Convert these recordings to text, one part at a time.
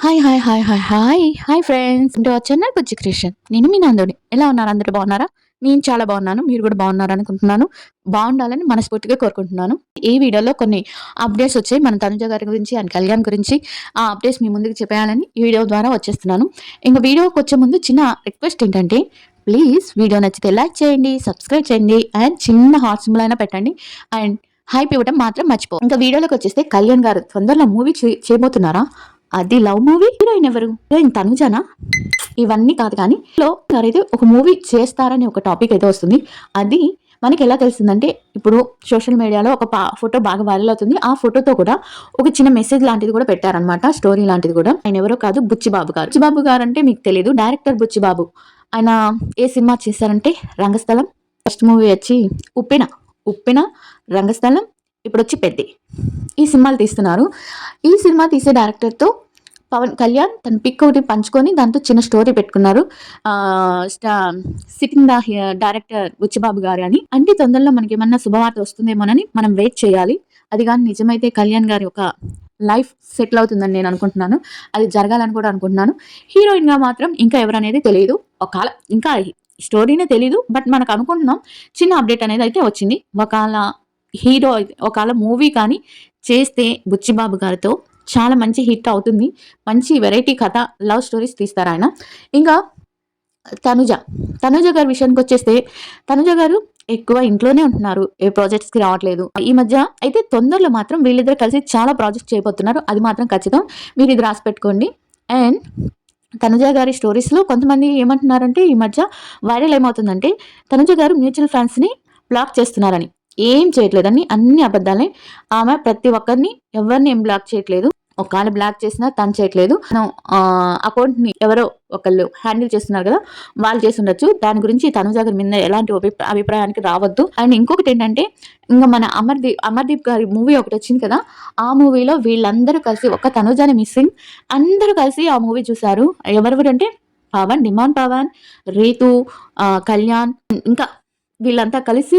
Hi hi hi hi hi hi friends అంటే channel బుజ్జి creation. నేను మీ నందుని. ఎలా ఉన్నారు? అందరూ బాగున్నారా? నేను చాలా బాగున్నాను. మీరు కూడా బాగున్నారు అనుకుంటున్నాను. బాగుండాలని మనస్ఫూర్తిగా కోరుకుంటున్నాను. ఈ వీడియోలో కొన్ని అప్డేట్స్ వచ్చాయి మన తనుజ గారి గురించి అండ్ కళ్యాణ్ గురించి. ఆ అప్డేట్స్ మీ ముందుకు చెప్పేయాలని ఈ వీడియో ద్వారా వచ్చేస్తున్నాను. ఇంకా వీడియోకి వచ్చే ముందు చిన్న రిక్వెస్ట్ ఏంటంటే, ప్లీజ్ వీడియో నచ్చితే లైక్ చేయండి, సబ్స్క్రైబ్ చేయండి అండ్ చిన్న హార్ట్ సింబల్ అయినా పెట్టండి అండ్ హైప్ ఇవ్వడం మాత్రం మర్చిపో. ఇంకా వీడియోలోకి వచ్చేస్తే కళ్యాణ్ గారు తొందరలో మూవీ చేయబోతున్నారా? అది లవ్ మూవీ. హీరోయిన్ ఎవరు? హీరోయిన్ తనుజనా? ఇవన్నీ కాదు కానీ లో అయితే ఒక మూవీ చేస్తారని ఒక టాపిక్ అయితే వస్తుంది. అది మనకి ఎలా తెలిసిందంటే, ఇప్పుడు సోషల్ మీడియాలో ఒక ఫోటో బాగా వైరల్ అవుతుంది. ఆ ఫోటోతో కూడా ఒక చిన్న మెసేజ్ లాంటిది కూడా పెట్టారనమాట, స్టోరీ లాంటిది కూడా. ఆయన ఎవరో కాదు, బుచ్చిబాబు గారు. బుచ్చిబాబు గారు అంటే మీకు తెలియదు, డైరెక్టర్ బుచ్చిబాబు. ఆయన ఏ సినిమా చేశారంటే రంగస్థలం, ఫస్ట్ మూవీ వచ్చి ఉప్పెన, ఉప్పెన, రంగస్థలం, ఇప్పుడు వచ్చి పెద్ది. ఈ సినిమాలు తీస్తున్నారు. ఈ సినిమా తీసే డైరెక్టర్తో పవన్ కళ్యాణ్ తన పిక్ ఒకటి పంచుకొని దాంతో చిన్న స్టోరీ పెట్టుకున్నారు. సిట్టింగ్ ద డైరెక్టర్ బుచ్చిబాబు గారు అని. అంటే తొందరలో మనకి ఏమన్నా శుభవార్త వస్తుందేమోనని మనం వెయిట్ చేయాలి. అది కానీ నిజమైతే కళ్యాణ్ గారి ఒక లైఫ్ సెటిల్ అవుతుందని నేను అనుకుంటున్నాను. అది జరగాలని కూడా అనుకుంటున్నాను. హీరోయిన్గా మాత్రం ఇంకా ఎవరనేది తెలియదు. ఒకవేళ ఇంకా స్టోరీనే తెలీదు, బట్ మనకు అనుకుంటున్నాం. చిన్న అప్డేట్ అనేది అయితే వచ్చింది. ఒకవేళ హీరో ఒకవేళ మూవీ కానీ చేస్తే బుచ్చిబాబు గారితో చాలా మంచి హిట్ అవుతుంది. మంచి వెరైటీ కథ, లవ్ స్టోరీస్ తీస్తారు ఆయన. ఇంకా తనుజ తనుజ గారి విషయానికి వచ్చేస్తే, తనుజ గారు ఎక్కువ ఇంట్లోనే ఉంటున్నారు, ఏ ప్రాజెక్ట్స్కి రావట్లేదు. ఈ మధ్య అయితే తొందరలో మాత్రం వీళ్ళిద్దరు కలిసి చాలా ప్రాజెక్ట్స్ చేయబోతున్నారు. అది మాత్రం ఖచ్చితం, మీరు ఇది రాసి పెట్టుకోండి. అండ్ తనుజ గారి స్టోరీస్లో కొంతమంది ఏమంటున్నారంటే, ఈ మధ్య వైరల్ ఏమవుతుందంటే, తనుజ గారు మ్యూచువల్ ఫండ్స్ని బ్లాక్ చేస్తున్నారని. ఏం చేయట్లేదని, అన్ని అబద్ధాలే. ఆమె ప్రతి ఒక్కరిని, ఎవరిని ఏం బ్లాక్ చేయట్లేదు. ఒకవేళ బ్లాక్ చేసినా తను చేయట్లేదు. అకౌంట్ని ఎవరో ఒకళ్ళు హ్యాండిల్ చేస్తున్నారు కదా, వాళ్ళు చేసి ఉండొచ్చు. దాని గురించి తనుజ గారి మీద ఎలాంటి అభిప్రాయానికి రావద్దు. అండ్ ఇంకొకటి ఏంటంటే, ఇంకా మన అమర్దీప్ గారి మూవీ ఒకటి వచ్చింది కదా, ఆ మూవీలో వీళ్ళందరూ కలిసి, ఒక్క తనుజాని మిస్సింగ్, అందరూ కలిసి ఆ మూవీ చూశారు. ఎవరెవరంటే పవన్, డిమాండ్ పవన్, రీతు, కళ్యాణ్, ఇంకా వీళ్ళంతా కలిసి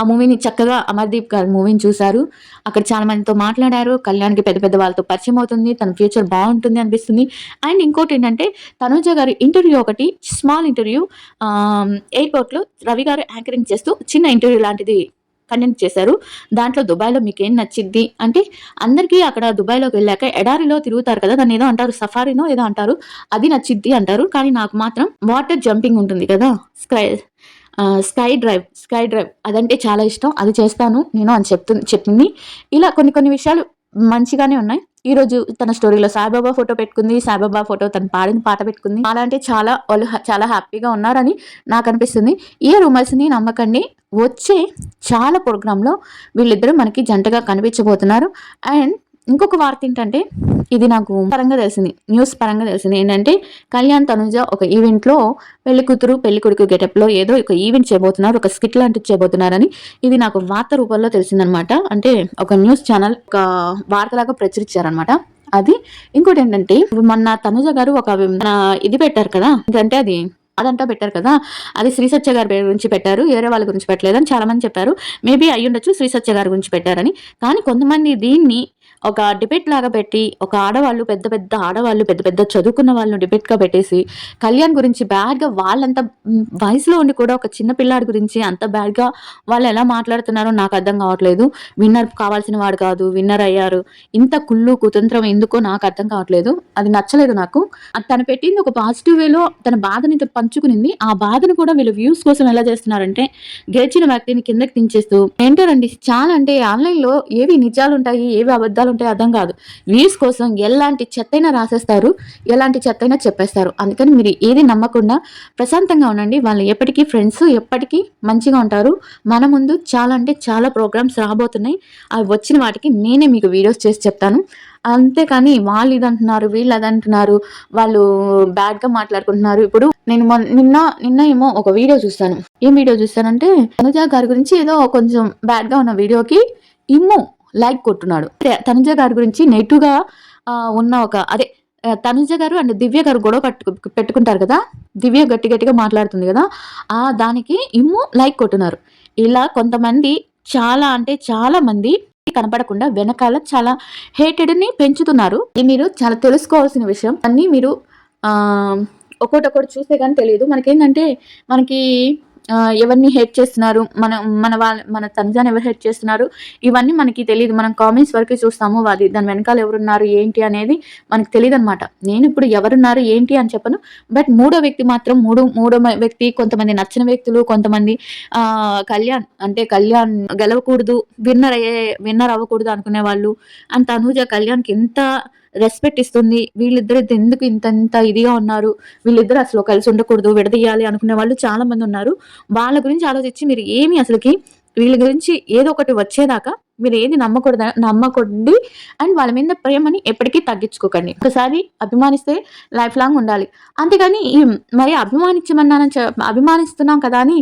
ఆ మూవీని చక్కగా, అమర్దీప్ గారి మూవీని చూశారు. అక్కడ చాలా మందితో మాట్లాడారు. కళ్యాణ్కి పెద్ద పెద్ద వాళ్ళతో పరిచయం అవుతుంది. తన ఫ్యూచర్ బాగుంటుంది అనిపిస్తుంది. అండ్ ఇంకోటి ఏంటంటే, తనుజ గారి ఇంటర్వ్యూ ఒకటి, స్మాల్ ఇంటర్వ్యూ ఎయిర్పోర్ట్లో రవి గారు యాంకరింగ్ చేస్తూ చిన్న ఇంటర్వ్యూ లాంటిది కండక్ట్ చేశారు. దాంట్లో దుబాయ్లో మీకు ఏం నచ్చిద్ది అంటే, అందరికీ అక్కడ దుబాయ్లోకి వెళ్ళాక ఎడారిలో తిరుగుతారు కదా, దాన్ని ఏదో అంటారు, సఫారీనో ఏదో అంటారు, అది నచ్చిద్ది అంటారు. కానీ నాకు మాత్రం వాటర్ జంపింగ్ ఉంటుంది కదా, స్కై డ్రైవ్ అదంటే చాలా ఇష్టం, అది చేస్తాను నేను అని చెప్పింది. ఇలా కొన్ని కొన్ని విషయాలు మంచిగానే ఉన్నాయి. ఈ రోజు తన స్టోరీలో సాయిబాబా ఫోటో పెట్టుకుంది. సాయిబాబా ఫోటో తను పాడిన పాట పెట్టుకుంది. అలాంటి వాళ్ళు చాలా హ్యాపీగా ఉన్నారని నాకు అనిపిస్తుంది. ఈ రూమర్స్ని నమ్మకండి. వచ్చే చాలా ప్రోగ్రాంలో వీళ్ళిద్దరూ మనకి జంటగా కనిపించబోతున్నారు. అండ్ ఇంకొక వార్త ఏంటంటే, ఇది నాకు పరంగా తెలిసింది, న్యూస్ పరంగా తెలిసింది ఏంటంటే, కళ్యాణ్ తనుజ ఒక ఈవెంట్లో పెళ్లి కూతురు పెళ్లి కొడుకు గెటప్లో ఏదో ఒక ఈవెంట్ చేయబోతున్నారు, ఒక స్కిట్ లాంటిది చేయబోతున్నారని. ఇది నాకు వార్త రూపంలో తెలిసిందనమాట. అంటే ఒక న్యూస్ ఛానల్ ఒక వార్తలాగా ప్రచురించారనమాట. అది ఇంకోటి ఏంటంటే, మొన్న తనుజ గారు ఒక ఇది పెట్టారు కదా, అంటే అది అదంతా పెట్టారు కదా, అది శ్రీ సత్య గారి పేరు గురించి పెట్టారు, వేరే వాళ్ళ గురించి పెట్టలేదని చాలా మంది చెప్పారు. మేబీ అయ్యుండొచ్చు శ్రీ సత్య గారి గురించి పెట్టారని. కానీ కొంతమంది దీన్ని ఒక డిబేట్ లాగా పెట్టి, ఒక ఆడవాళ్ళు పెద్ద పెద్ద ఆడవాళ్ళు పెద్ద పెద్ద చదువుకున్న వాళ్ళని డిబేట్గా పెట్టేసి, కళ్యాణ్ గురించి బ్యాడ్గా, వాళ్ళంత వయసులో ఉండి కూడా ఒక చిన్న పిల్లాడి గురించి అంత బ్యాడ్గా వాళ్ళు ఎలా మాట్లాడుతున్నారో నాకు అర్థం కావట్లేదు. విన్నర్ కావాల్సిన వాడు కాదు, విన్నర్ అయ్యారు. ఇంత కుళ్ళు కుతంత్రం ఎందుకో నాకు అర్థం కావట్లేదు. అది నచ్చలేదు నాకు. తను పెట్టింది ఒక పాజిటివ్ వేలో తన బాధని పంచుకునింది. ఆ బాధను కూడా వీళ్ళు వ్యూస్ కోసం ఎలా చేస్తున్నారంటే, గెలిచిన వ్యక్తిని కిందకి దించేస్తూ ఏంటారండి. చాలా అంటే ఆన్లైన్లో ఏవి నిజాలు ఉంటాయి, ఏవి అబద్ధాలు ఉంటాయి అర్థం కాదు. వ్యూస్ కోసం ఎలాంటి చెత్తైనా రాసేస్తారు, ఎలాంటి చెత్తైనా చెప్పేస్తారు. అందుకని మీరు ఏది నమ్మకుండా ప్రశాంతంగా ఉండండి. వాళ్ళు ఎప్పటికీ ఫ్రెండ్స్, ఎప్పటికీ మంచిగా ఉంటారు. మన ముందు చాలా అంటే చాలా ప్రోగ్రామ్స్ రాబోతున్నాయి. అవి వచ్చిన వాటికి నేనే మీకు వీడియోస్ చేసి చెప్తాను. అంతేకాని వాళ్ళు ఇది అంటున్నారు, వీళ్ళు అది అంటున్నారు, వాళ్ళు బ్యాడ్గా మాట్లాడుకుంటున్నారు. ఇప్పుడు నేను నిన్న ఏమో ఒక వీడియో చూస్తాను. ఏం వీడియో చూస్తానంటే, తనుజ గారి గురించి ఏదో కొంచెం బ్యాడ్గా ఉన్న వీడియోకి ఇమ్ము లైక్ కొట్టున్నాడు. తనుజ గారి గురించి నెగిటివ్గా ఉన్న ఒక అదే తనుజ గారు అండ్ దివ్య గారు గొడవ పెట్టుకుంటారు కదా, దివ్య గట్టి గట్టిగా మాట్లాడుతుంది కదా, దానికి ఇమ్ము లైక్ కొట్టున్నారు. ఇలా కొంతమంది, చాలా అంటే చాలా మంది కనపడకుండా వెనకాల చాలా హేటెడ్ని పెంచుతున్నారు. ఇది మీరు చాలా తెలుసుకోవాల్సిన విషయం. అన్నీ మీరు ఒక్కొక్కటి చూస్తే కానీ తెలియదు. మనకేంటంటే మనకి ఎవరిని హేట్ చేస్తున్నారు, మన తనుజాని ఎవరు హేట్ చేస్తున్నారు, ఇవన్నీ మనకి తెలియదు. మనం కామెంట్స్ వరకే చూస్తాము. దాని వెనకాల ఎవరున్నారు ఏంటి అనేది మనకు తెలియదు అనమాట. నేను ఇప్పుడు ఎవరున్నారు ఏంటి అని చెప్పను. బట్ మూడో వ్యక్తి, కొంతమంది నచ్చిన వ్యక్తులు, కొంతమంది కళ్యాణ్ గెలవకూడదు, విన్నర్ అవ్వకూడదు అనుకునే వాళ్ళు. అండ్ తనూజ కళ్యాణ్కి ఎంత రెస్పెక్ట్ ఇస్తుంది, వీళ్ళిద్దరు ఎందుకు ఇంత ఇదిగా ఉన్నారు, వీళ్ళిద్దరు అసలు కలిసి ఉండకూడదు, విడదీయాలి అనుకునే వాళ్ళు చాలా మంది ఉన్నారు. వాళ్ళ గురించి ఆలోచించి మీరు ఏమి అసలుకి వీళ్ళ గురించి ఏదో ఒకటి వచ్చేదాకా మీరు ఏది నమ్మకండి. అండ్ వాళ్ళ మీద ప్రేమని ఎప్పటికీ తగ్గించుకోకండి. ఒకసారి అభిమానిస్తే లైఫ్ లాంగ్ ఉండాలి. అంతేగాని మరి అభిమానిస్తున్నాం కదా అని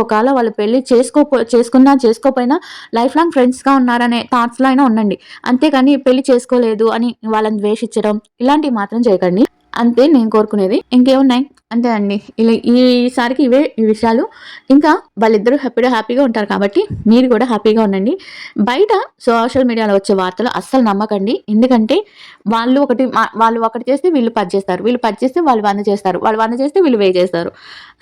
ఒకవేళ వాళ్ళు పెళ్లి చేసుకోపోయినా లైఫ్ లాంగ్ ఫ్రెండ్స్గా ఉన్నారనే థాట్స్లో అయినా ఉండండి. అంతేగాని పెళ్లి చేసుకోలేదు అని వాళ్ళని ద్వేషించడం ఇలాంటివి మాత్రం చేయకండి. అంతే నేను కోరుకునేది. ఇంకేమున్నాయి అంతే అండి. ఇలా ఈసారికి ఇవే ఈ విషయాలు. ఇంకా వాళ్ళిద్దరూ హ్యాపీగా ఉంటారు కాబట్టి మీరు కూడా హ్యాపీగా ఉండండి. బయట సోషల్ మీడియాలో వచ్చే వార్తలు అస్సలు నమ్మకండి. ఎందుకంటే వాళ్ళు ఒకటి చేస్తే వీళ్ళు 10 చేస్తారు, వీళ్ళు 10 చేస్తే వాళ్ళు 100 చేస్తారు, వాళ్ళు 100 చేస్తే వీళ్ళు 1000 చేస్తారు.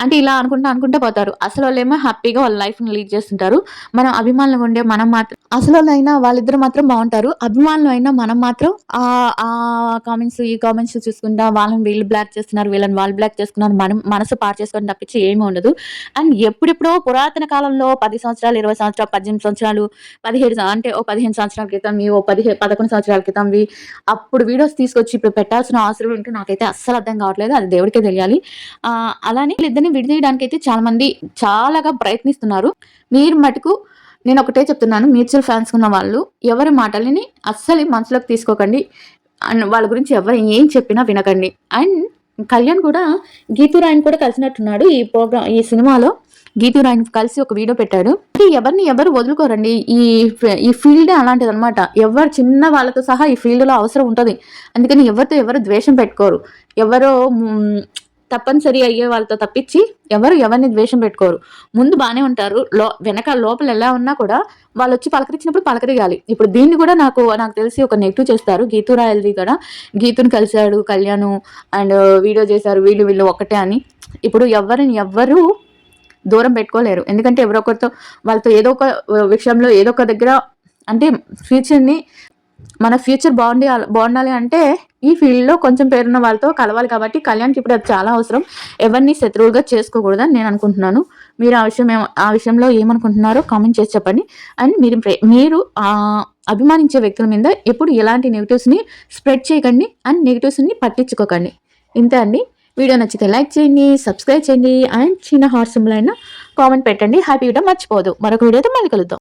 అంటే ఇలా అనుకుంటా పోతారు. అసలు వాళ్ళేమో హ్యాపీగా వాళ్ళ లైఫ్ని లీడ్ చేస్తుంటారు. మనం అభిమానులు ఉండే మనం మాత్రం అసలు అయినా వాళ్ళిద్దరు మాత్రం బాగుంటారు. అభిమానులు అయినా మనం మాత్రం ఆ కామెంట్స్ చూసుకుంటా వాళ్ళని వీళ్ళు బ్లాక్ చేస్తున్నారు, వీళ్ళని వాళ్ళు బ్లాక్ చేసుకున్నారు, మనం మనసు పాడు చేసుకొని తప్పించి ఏమీ ఉండదు. అండ్ ఎప్పుడెప్పుడో పురాతన కాలంలో 10 సంవత్సరాలు, 20 సంవత్సరాలు, 18 సంవత్సరాలు, 17 అంటే 15 సంవత్సరాల క్రితం, 11 సంవత్సరాల క్రితం అప్పుడు వీడియోస్ తీసుకొచ్చి ఇప్పుడు పెట్టాల్సిన అవసరం ఏంటో నాకైతే అస్సలు అర్థం కావట్లేదు. అది దేవుడికే తెలియాలి. అలానే వీళ్ళిద్దరిని విడదీయడానికి అయితే చాలాగా ప్రయత్నిస్తున్నారు. మీరు మటుకు నేను ఒకటే చెప్తున్నాను, మ్యూచువల్ ఫ్యాన్స్ ఉన్న వాళ్ళు ఎవరి మాటలని అస్సలు మనసులోకి తీసుకోకండి. అండ్ వాళ్ళ గురించి ఎవరు ఏం చెప్పినా వినకండి. అండ్ కళ్యాణ్ కూడా గీతూరాయని కూడా కలిసినట్టున్నాడు. ఈ సినిమాలో గీతూరాయని కలిసి ఒక వీడియో పెట్టాడు. ఎవరు వదులుకోరండి. ఈ ఫీల్డే అలాంటిది అనమాట. ఎవరు చిన్న వాళ్ళతో సహా ఈ ఫీల్డ్లో అవసరం ఉంటుంది. అందుకని ఎవరు ద్వేషం పెట్టుకోరు. ఎవరో తప్పనిసరి అయ్యే వాళ్ళతో తప్పించి ఎవరిని ద్వేషం పెట్టుకోరు. ముందు బాగానే ఉంటారు, లోపల ఎలా ఉన్నా కూడా వాళ్ళు వచ్చి పలకరించినప్పుడు పలకరియాలి. ఇప్పుడు దీన్ని కూడా నాకు తెలిసి ఒక నెగిటివ్ చేస్తారు. గీతూరాయలది కూడా గీతుని కలిశాడు కళ్యాణ్ అండ్ వీడియో చేశారు వీళ్ళు ఒక్కటే అని. ఇప్పుడు ఎవరు దూరం పెట్టుకోలేరు. ఎందుకంటే ఎవరొకరితో వాళ్ళతో ఏదో ఒక విషయంలో ఏదో ఒక దగ్గర అంటే మన ఫ్యూచర్ బాగుండాలి అంటే ఈ ఫీల్డ్లో కొంచెం పేరున్న వాళ్ళతో కలవాలి. కాబట్టి కళ్యాణ్కి ఇప్పుడు అది చాలా అవసరం. ఎవరిని శత్రువులుగా చేసుకోకూడదని నేను అనుకుంటున్నాను. మీరు ఆ విషయంలో ఏమనుకుంటున్నారో కామెంట్ చేసి చెప్పండి. అండ్ మీరు అభిమానించే వ్యక్తుల మీద ఎప్పుడు ఎలాంటి నెగిటివ్స్ని స్ప్రెడ్ చేయకండి అండ్ నెగిటివ్స్ని పట్టించుకోకండి. ఇంతే అండి. వీడియో నచ్చితే లైక్ చేయండి, సబ్స్క్రైబ్ చేయండి అండ్ చిన్న హార్ట్ సింబల్ అయినా కామెంట్ పెట్టండి. హ్యాపీ కూడా మర్చిపోదు. మరొక వీడియోతో మళ్ళీ కలుద్దాం.